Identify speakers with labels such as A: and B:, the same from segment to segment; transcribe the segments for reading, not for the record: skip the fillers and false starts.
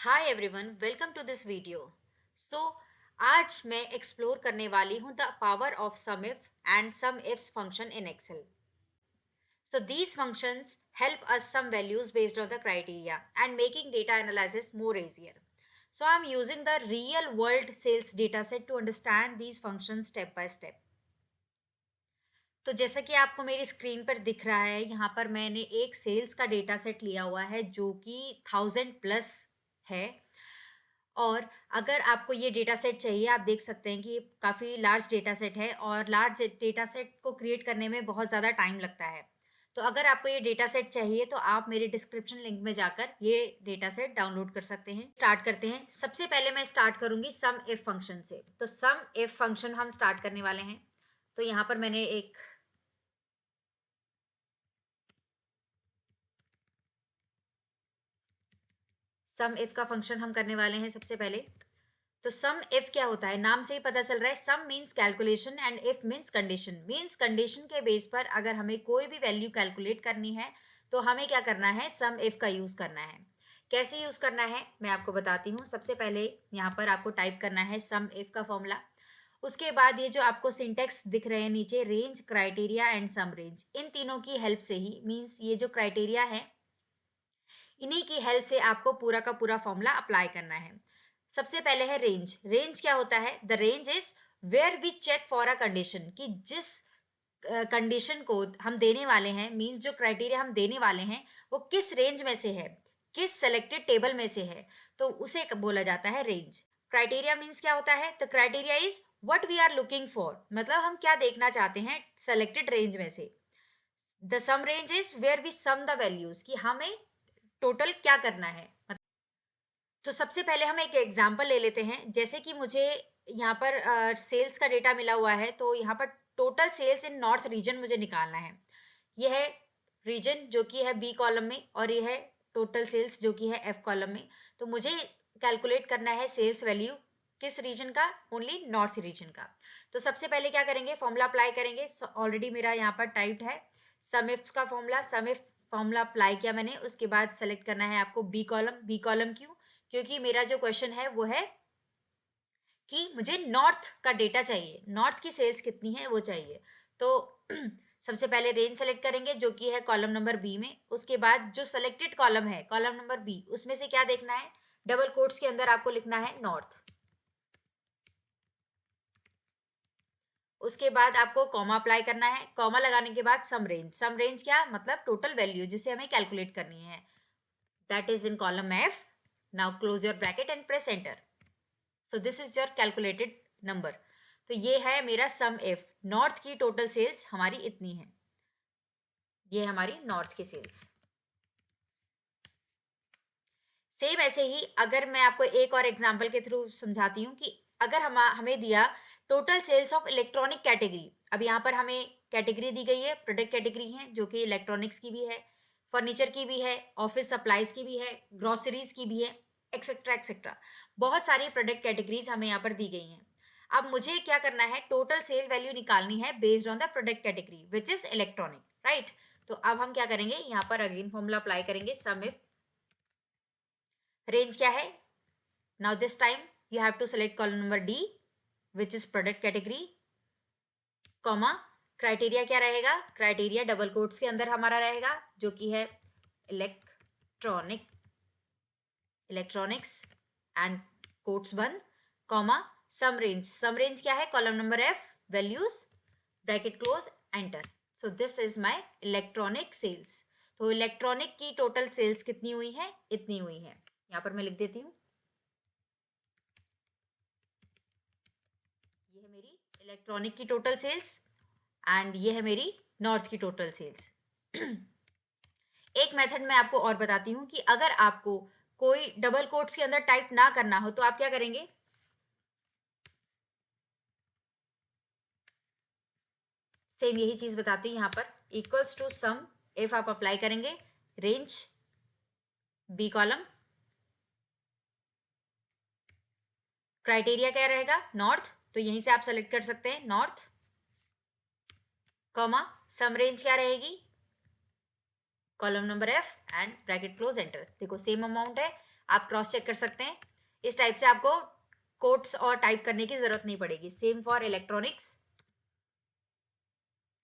A: Hi everyone, welcome to this video. So आज मैं explore करने वाली हूँ the power of sum if and sum ifs function in Excel. So these functions help us some values based on the criteria and making data analysis more easier. So I'm using the real world sales dataset to understand these functions step by step. तो जैसा कि आपको मेरी screen पर दिख रहा है, यहाँ पर मैंने एक सेल्स का डेटा सेट लिया हुआ है जो कि 1000+ है। और अगर आपको ये डेटा सेट चाहिए, आप देख सकते हैं कि ये काफ़ी लार्ज डेटा सेट है और लार्ज डेटा सेट को क्रिएट करने में बहुत ज़्यादा टाइम लगता है। तो अगर आपको ये डेटा सेट चाहिए तो आप मेरे डिस्क्रिप्शन लिंक में जाकर ये डेटा सेट डाउनलोड कर सकते हैं। स्टार्ट करते हैं। सबसे पहले मैं स्टार्ट करूंगी सम इफ फंक्शन से। तो सम इफ फंक्शन हम स्टार्ट करने वाले हैं। तो यहाँ पर मैंने एक सम इफ का फंक्शन हम करने वाले हैं सबसे पहले। तो सम इफ क्या होता है, नाम से ही पता चल रहा है। Sum means calculation and if means condition. Means condition के बेस पर अगर हमें कोई भी वैल्यू कैलकुलेट करनी है तो हमें क्या करना है, सम इफ का यूज करना है। कैसे यूज करना है मैं आपको बताती हूँ। सबसे पहले यहाँ पर आपको टाइप करना है सम इफ का फॉर्मूला। उसके बाद ये जो आपको सिंटेक्स दिख रहे हैं नीचे, range, criteria and sum range, इन तीनों की हेल्प से ही, मीन्स ये जो क्राइटेरिया है इन्हीं की हेल्प से आपको पूरा का पूरा फॉर्मूला अप्लाई करना है। सबसे पहले है रेंज। रेंज क्या होता है? The range is where we check for a condition, कि जिस कंडीशन को हम देने वाले हैं, मींस जो क्राइटेरिया हम देने वाले हैं वो किस रेंज में से है, किस सेलेक्टेड टेबल में से है, तो उसे बोला जाता है रेंज। क्राइटेरिया मींस क्या होता है? The criteria is what we are looking for, मतलब हम क्या देखना चाहते हैं सेलेक्टेड रेंज में से। The sum range is where we sum the values, कि हमें टोटल क्या करना है। तो सबसे पहले हम एक एग्जांपल ले लेते हैं। जैसे कि मुझे यहाँ पर सेल्स का डेटा मिला हुआ है, तो यहाँ पर टोटल सेल्स इन नॉर्थ रीजन मुझे निकालना है। यह है रीजन जो कि है बी कॉलम में, और ये है टोटल सेल्स जो कि है एफ कॉलम में। तो मुझे कैलकुलेट करना है सेल्स वैल्यू किस रीजन का? ओनली नॉर्थ रीजन का। तो सबसे पहले क्या करेंगे, फॉर्मूला अप्लाई करेंगे। ऑलरेडी मेरा यहाँ पर टाइप्ड है सम इफ्स का formula. Sum if formula apply किया मैंने। उसके बाद सेलेक्ट करना है आपको बी कॉलम। बी कॉलम क्यों? क्योंकि मेरा जो क्वेश्चन है वो है कि मुझे नॉर्थ का डेटा चाहिए, नॉर्थ की सेल्स कितनी है वो चाहिए। तो सबसे पहले रेंज सेलेक्ट करेंगे जो कि है कॉलम नंबर बी में। उसके बाद जो सेलेक्टेड कॉलम है कॉलम नंबर बी, उसमें से क्या देखना है, डबल कोट्स के अंदर आपको लिखना है नॉर्थ। उसके बाद आपको कॉमा अप्लाई करना है। कॉमा लगाने के बाद सम रेंज। सम रेंज क्या मतलब? टोटल वैल्यू जिसे हमें कैलकुलेट करनी है, that is in column F. Now close your bracket and press enter. So this is your calculated number. तो ये है मेरा सम इफ। नॉर्थ की टोटल सेल्स हमारी इतनी है, ये हमारी नॉर्थ की सेल्स। सेम ऐसे ही अगर मैं आपको एक और एग्जांपल के थ्रू समझाती हूँ कि अगर हमें दिया total sales of electronic category. अब यहाँ पर हमें कैटेगरी दी गई है, प्रोडक्ट कैटेगरी है जो कि इलेक्ट्रॉनिक्स की भी है, फर्नीचर की भी है, ऑफिस सप्लाईज की भी है, ग्रोसरीज की भी है, एक्सेट्रा एक्सेट्रा। बहुत सारी प्रोडक्ट कैटेगरीज हमें यहाँ पर दी गई हैं। अब मुझे क्या करना है, टोटल सेल वैल्यू निकालनी है based on the product category which is electronic, right. तो अब हम क्या करेंगे, यहाँ पर अगेन फॉर्मूला अप्लाई करेंगे। सम इफ रेंज क्या है, now this time you have to select column number D which is product category, comma criteria क्या रहेगा, क्राइटेरिया डबल कोट्स के अंदर हमारा रहेगा जो कि है इलेक्ट्रॉनिक्स एंड कोट्स बंद, comma sum range. Sum range क्या है, column number F, values, bracket close, enter. So this is my electronic sales. तो इलेक्ट्रॉनिक की टोटल सेल्स कितनी हुई है, इतनी हुई है। यहाँ पर मैं लिख देती हूँ, ये है मेरी इलेक्ट्रॉनिक की टोटल सेल्स एंड ये है मेरी नॉर्थ की टोटल सेल्स। एक मेथड मैं आपको और बताती हूँ कि अगर आपको कोई डबल कोट्स के अंदर टाइप ना करना हो तो आप क्या करेंगे, सेम यही चीज बताती हूँ। यहाँ पर इक्वल्स टू सम इफ आप अप्लाई करेंगे, रेंज बी कॉलम, क्राइटेरिया क्या रहेगा, नॉर्थ, तो यहीं से आप सेलेक्ट कर सकते हैं नॉर्थ, कॉमा सम रेंज क्या रहेगी, column number F and bracket close, enter. देखो सेम अमाउंट है। आप क्रॉस चेक कर सकते हैं। इस टाइप से आपको कोट्स और टाइप करने की जरूरत नहीं पड़ेगी। Same for electronics,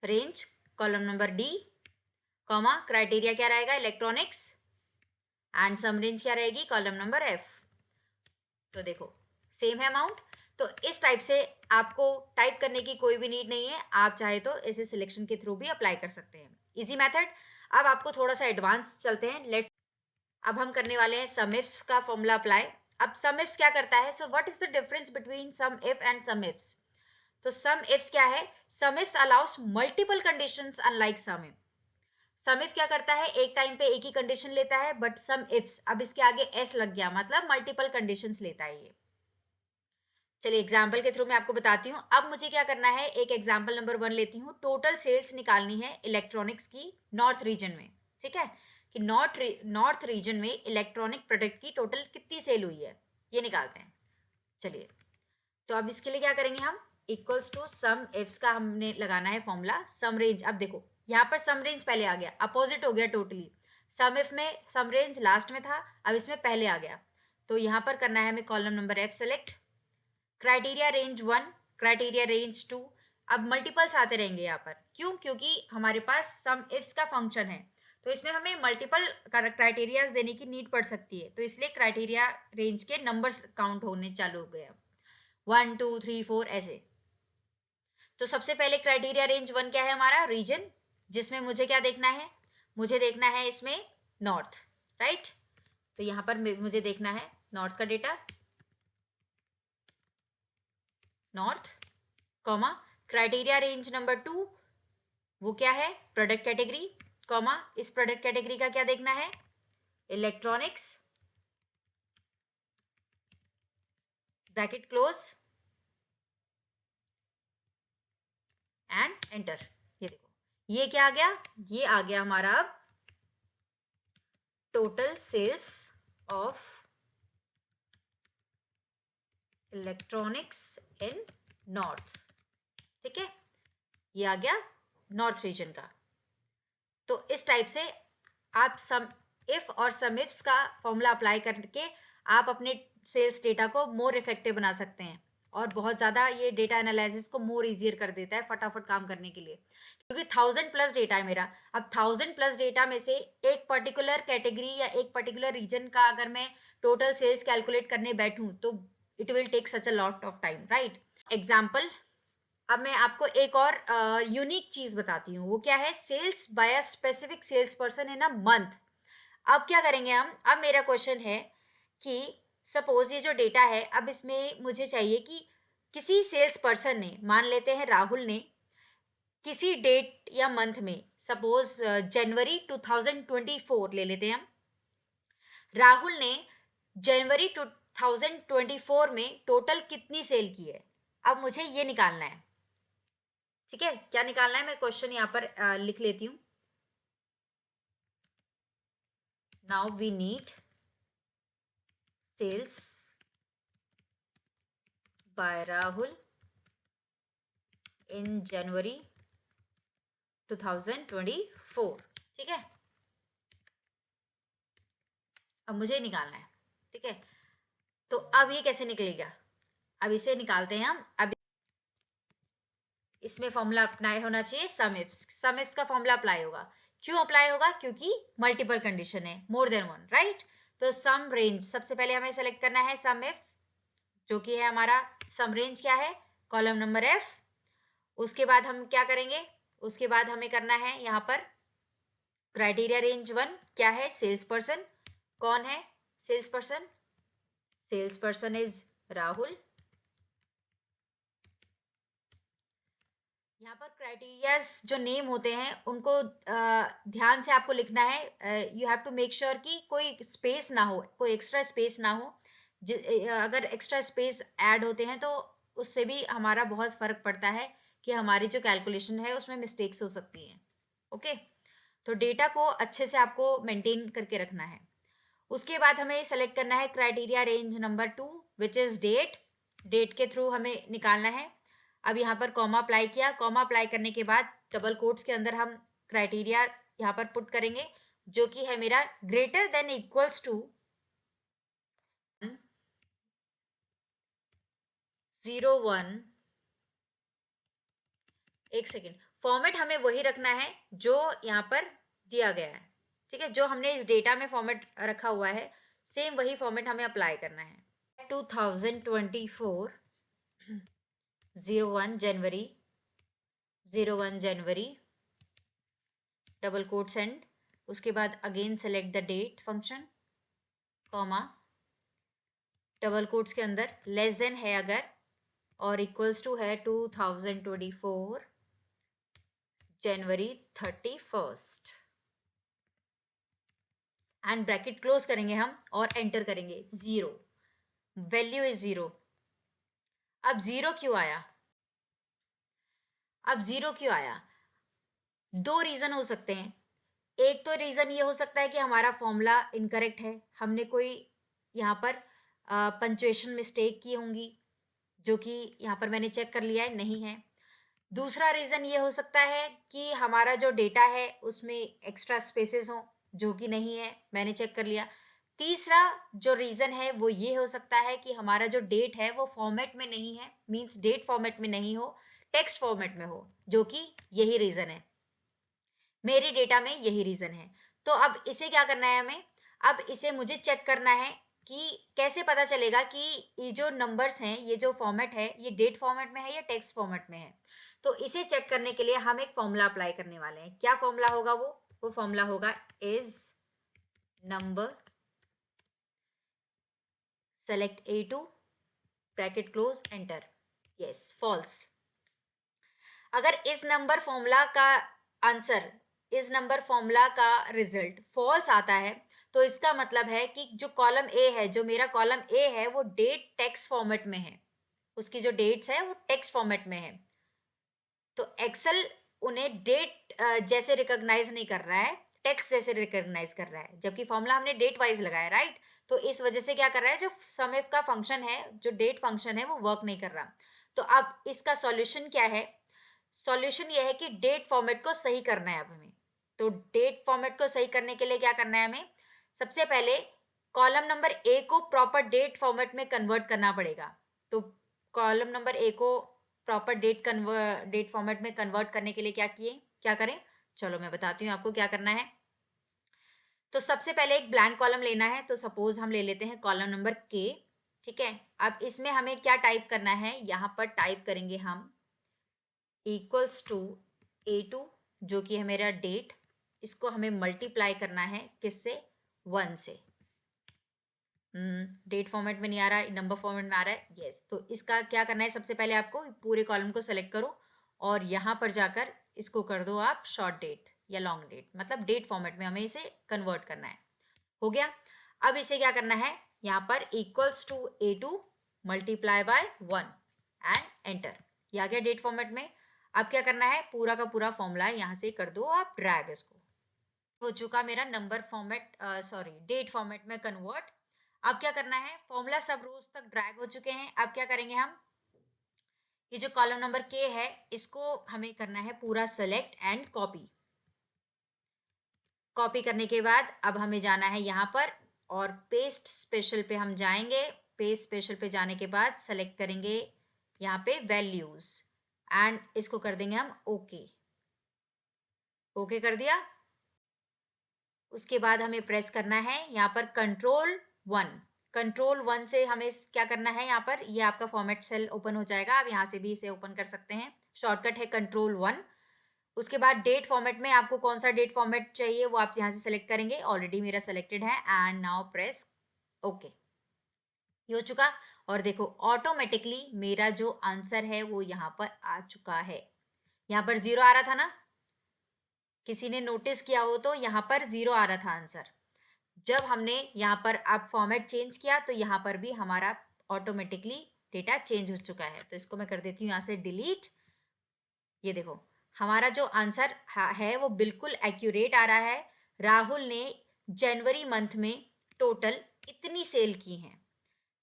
A: range column number D, comma criteria क्या रहेगा इलेक्ट्रॉनिक्स, एंड सम रेंज क्या रहेगी कॉलम नंबर एफ। तो देखो सेम है अमाउंट। तो इस टाइप से आपको टाइप करने की कोई भी नीड नहीं है, आप चाहे तो इसे सिलेक्शन के थ्रू भी अप्लाई कर सकते हैं। Easy method. अब आपको थोड़ा सा एडवांस चलते हैं। अब हम करने वाले हैं सम इफ्स का फॉर्मूला अप्लाई। अब सम इफ्स क्या करता है, so what is the difference between sum if and sum ifs. तो सम इफ्स क्या है, sum ifs allows multiple conditions unlike sum if. Sum if क्या करता है, एक टाइम पे एक ही कंडीशन लेता है, बट सम इफ्स अब इसके आगे एस लग गया, मतलब मल्टीपल कंडीशंस लेता है ये। चलिए एग्जाम्पल के थ्रू मैं आपको बताती हूँ। अब मुझे क्या करना है, एक एग्जाम्पल नंबर 1 लेती हूँ। टोटल सेल्स निकालनी है इलेक्ट्रॉनिक्स की नॉर्थ रीजन में, ठीक है, कि नॉर्थ रीजन में इलेक्ट्रॉनिक प्रोडक्ट की टोटल कितनी सेल हुई है, ये निकालते हैं। चलिए तो अब इसके लिए क्या करेंगे हम, इक्वल्स टू सम इफ्स का हमने लगाना है फॉर्मूला सम रेंज। अब देखो यहाँ पर सम रेंज पहले आ गया, अपोजिट हो गया टोटली। सम इफ में सम रेंज लास्ट में था, अब इसमें पहले आ गया। तो यहाँ पर करना है हमें column number F select, criteria range 1, criteria range 2। अब मल्टीपल्स आते रहेंगे यहाँ पर, क्यों, क्योंकि हमारे पास सम इफ्स का फंक्शन है, तो इसमें हमें मल्टीपल क्राइटेरियाज देने की नीड पड़ सकती है। तो इसलिए क्राइटेरिया रेंज के नंबर्स काउंट होने चालू हो गए, 1 2 3 4 ऐसे। तो सबसे पहले क्राइटेरिया रेंज 1 क्या है हमारा, रीजन, जिसमें मुझे क्या देखना है, मुझे देखना है इसमें नॉर्थ, राइट। तो यहाँ पर मुझे देखना है नॉर्थ का data, north, comma criteria range number 2 वो क्या है, प्रोडक्ट कैटेगरी, कॉमा इस प्रोडक्ट कैटेगरी का क्या देखना है, electronics, bracket close and enter. ये देखो ये क्या आ गया, ये आ गया हमारा अब total sales of electronics in north, ठीक है, ये आ गया नॉर्थ रीजन का। तो इस टाइप से आप सम इफ और सम इफ्स का फॉर्मूला अप्लाई करके आप अपने सेल्स डेटा को मोर इफेक्टिव बना सकते हैं, और बहुत ज़्यादा ये डेटा एनालिसिस को मोर इजियर कर देता है फटाफट काम करने के लिए, क्योंकि 1000+ डेटा है मेरा। अब 1000+ डेटा में से एक पर्टिकुलर कैटेगरी या एक पर्टिकुलर रीजन का अगर मैं टोटल सेल्स कैलकुलेट करने बैठूं तो it will take such a lot of time, right. Example, अब मैं आपको एक और यूनिक चीज बताती हूँ, वो क्या है, sales by a specific sales person in a month. अब क्या करेंगे हम, अब मेरा क्वेश्चन है कि सपोज ये जो डेटा है, अब इसमें मुझे चाहिए कि किसी सेल्स पर्सन ने, मान लेते हैं राहुल ने, किसी डेट या मंथ में, सपोज जनवरी 2024 ले लेते हैं हम, राहुल ने जनवरी 2024 में टोटल कितनी सेल की है, अब मुझे ये निकालना है, ठीक है। क्या निकालना है, मैं क्वेश्चन यहाँ पर लिख लेती हूँ। Now we need sales by Rahul in January 2024, ठीक है। अब मुझे निकालना है, ठीक है। तो अब ये कैसे निकलेगा, अब इसे निकालते हैं हम। अब इसमें फॉर्मूला अप्लाई होना चाहिए सम इफ्स, सम इफ्स का फॉर्मूला अप्लाई होगा। क्यों अप्लाई होगा, क्योंकि मल्टीपल कंडीशन है, मोर देन वन, राइट। तो सम रेंज सबसे पहले हमें सेलेक्ट करना है सम इफ, जो कि है हमारा सम रेंज क्या है, कॉलम नंबर एफ। उसके बाद हम क्या करेंगे, उसके बाद हमें करना है यहाँ पर क्राइटेरिया रेंज 1 क्या है, सेल्स पर्सन, कौन है sales person, sales person is Rahul. यहाँ पर क्राइटेरियाज जो नेम होते हैं उनको ध्यान से आपको लिखना है। You have to make sure कि कोई स्पेस ना हो, कोई एक्स्ट्रा स्पेस ना हो। अगर एक्स्ट्रा स्पेस ऐड होते हैं तो उससे भी हमारा बहुत फ़र्क पड़ता है कि हमारी जो कैलकुलेशन है उसमें मिस्टेक्स हो सकती हैं। ओके, तो डेटा को अच्छे से आपको मेंटेन करके रखना है। उसके बाद हमें सेलेक्ट करना है criteria range number 2 which is date, date के थ्रू हमें निकालना है। अब यहाँ पर कॉमा अप्लाई किया, कॉमा अप्लाई करने के बाद डबल कोट्स के अंदर हम क्राइटेरिया यहाँ पर पुट करेंगे, जो कि है मेरा ग्रेटर देन इक्वल्स टू 01, एक सेकेंड, फॉर्मेट हमें वही रखना है जो यहाँ पर दिया गया है, ठीक है, जो हमने इस डेटा में फॉर्मेट रखा हुआ है सेम वही फॉर्मेट हमें अप्लाई करना है। 2024 01 जनवरी 01 जनवरी डबल कोट सेंड, उसके बाद again select the date function comma double quotes के अंदर लेस देन है अगर और इक्वल्स टू है 2024 जनवरी 31 एंड ब्रैकेट क्लोज करेंगे हम और एंटर करेंगे 0, वैल्यू इज 0। अब 0 क्यों आया? अब 0 क्यों आया? दो रीजन हो सकते हैं। एक तो रीजन ये हो सकता है कि हमारा फॉर्मूला इनकरेक्ट है, हमने कोई यहाँ पर पंचुएशन मिस्टेक की होंगी, जो कि यहाँ पर मैंने चेक कर लिया है नहीं है। दूसरा रीज़न ये हो सकता है कि हमारा जो डेटा है उसमें एक्स्ट्रा स्पेसेस हों, जो कि नहीं है, मैंने चेक कर लिया। तीसरा जो रीज़न है वो ये हो सकता है कि हमारा जो डेट है वो फॉर्मेट में नहीं है, मींस डेट फॉर्मेट में नहीं हो, टेक्स्ट फॉर्मेट में हो, जो कि यही रीज़न है, मेरे डेटा में यही रीज़न है। तो अब इसे क्या करना है हमें? अब इसे मुझे चेक करना है कि कैसे पता चलेगा कि ये जो नंबर्स हैं, ये जो फॉर्मेट है, ये डेट फॉर्मेट में है या टेक्स्ट फॉर्मेट में है। तो इसे चेक करने के लिए हम एक फॉर्मूला अप्लाई करने वाले हैं। क्या फॉर्मूला होगा वो फॉर्मूला होगा is number select A2 bracket close enter, yes false. अगर इस नंबर फॉर्मूला का आंसर, इस नंबर फॉर्मूला का रिजल्ट फॉल्स आता है तो इसका मतलब है कि जो कॉलम ए है, जो मेरा कॉलम ए है वो डेट टेक्स्ट फॉर्मेट में है, उसकी जो डेट्स है वो टेक्स्ट फॉर्मेट में है। तो एक्सेल उन्हें डेट जैसे रिकॉग्नाइज नहीं कर रहा है, टेक्स्ट जैसे रिकॉग्नाइज कर रहा है, जबकि फॉर्मूला हमने डेट वाइज लगाया, राइट। तो इस वजह से क्या कर रहा है, जो सम का फंक्शन है, जो डेट फंक्शन है वो वर्क नहीं कर रहा। तो अब इसका सॉल्यूशन क्या है? सॉल्यूशन ये है कि डेट फॉर्मेट को सही करना है अब हमें। तो डेट फॉर्मेट को सही करने के लिए क्या करना है हमें? सबसे पहले कॉलम नंबर ए को प्रॉपर डेट फॉर्मेट में कन्वर्ट करना पड़ेगा। तो कॉलम नंबर ए को प्रॉपर डेट फॉर्मेट में कन्वर्ट करने के लिए क्या करें? चलो मैं बताती हूँ आपको क्या करना है। तो सबसे पहले एक ब्लैंक कॉलम लेना है। तो सपोज हम ले लेते हैं कॉलम नंबर के, ठीक है। अब इसमें हमें क्या टाइप करना है? यहाँ पर टाइप करेंगे हम इक्वल्स टू A2 जो कि है मेरा डेट, इसको हमें मल्टीप्लाई करना है किससे? 1 से। डेट फॉर्मेट में नहीं आ रहा है, नंबर फॉर्मेट में आ रहा है, यस। तो इसका क्या करना है? सबसे पहले आपको पूरे कॉलम को सेलेक्ट करो और यहाँ पर जाकर इसको कर दो आप शॉर्ट डेट या लॉन्ग डेट, मतलब डेट फॉर्मेट में हमें इसे कन्वर्ट करना है। हो गया। अब इसे क्या करना है? यहाँ पर equals to A2 multiply by 1 and enter, ये आ गया डेट फॉर्मेट में। अब क्या करना है? पूरा का पूरा फॉर्मूला यहाँ से कर दो आप ड्रैग, इसको हो चुका मेरा number format, sorry date format में कन्वर्ट। अब क्या करना है? फॉर्मूला सब रोज तक ड्रैग हो चुके हैं। अब क्या करेंगे हम? ये जो कॉलम नंबर के है इसको हमें करना है पूरा सेलेक्ट एंड कॉपी। कॉपी करने के बाद अब हमें जाना है यहाँ पर और पेस्ट स्पेशल पे हम जाएंगे। पेस्ट स्पेशल पे जाने के बाद सेलेक्ट करेंगे यहाँ पे वैल्यूज एंड इसको कर देंगे हम ओके। ओके कर दिया। उसके बाद हमें प्रेस करना है यहाँ पर कंट्रोल 1। कंट्रोल 1 से हमें क्या करना है? यहाँ पर ये आपका फॉर्मेट सेल ओपन हो जाएगा, आप यहाँ से भी इसे ओपन कर सकते हैं, शॉर्टकट है कंट्रोल 1। उसके बाद डेट फॉर्मेट में आपको कौन सा डेट फॉर्मेट चाहिए वो आप यहाँ से सेलेक्ट करेंगे, ऑलरेडी मेरा सेलेक्टेड है एंड नाउ प्रेस ओके। ये हो चुका और देखो ऑटोमेटिकली मेरा जो आंसर है वो यहाँ पर आ चुका है। यहाँ पर 0 आ रहा था ना, किसी ने नोटिस किया हो तो यहाँ पर 0 आ रहा था आंसर। जब हमने यहाँ पर अब फॉर्मेट चेंज किया तो यहाँ पर भी हमारा ऑटोमेटिकली डेटा चेंज हो चुका है। तो इसको मैं कर देती हूँ यहाँ से डिलीट। ये देखो हमारा जो आंसर है वो बिल्कुल एक्यूरेट आ रहा है। राहुल ने जनवरी मंथ में टोटल इतनी सेल की हैं।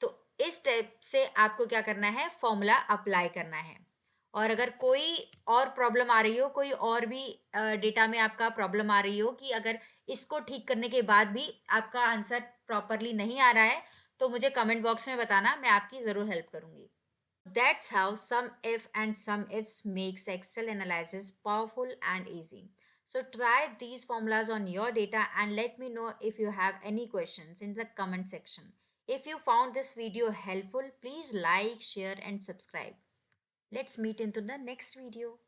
A: तो इस टाइप से आपको क्या करना है? फॉर्मूला अप्लाई करना है। और अगर कोई और प्रॉब्लम आ रही हो, कोई और भी डेटा में आपका प्रॉब्लम आ रही हो कि अगर इसको ठीक करने के बाद भी आपका आंसर प्रॉपरली नहीं आ रहा है तो मुझे कमेंट बॉक्स में बताना, मैं आपकी ज़रूर हेल्प करूँगी। That's how sum if and sum ifs makes Excel analysis powerful and easy. So try these formulas on your data and let me know if you have any questions in the comment section. If you found this video helpful, please like, share and subscribe. Let's meet into the next video.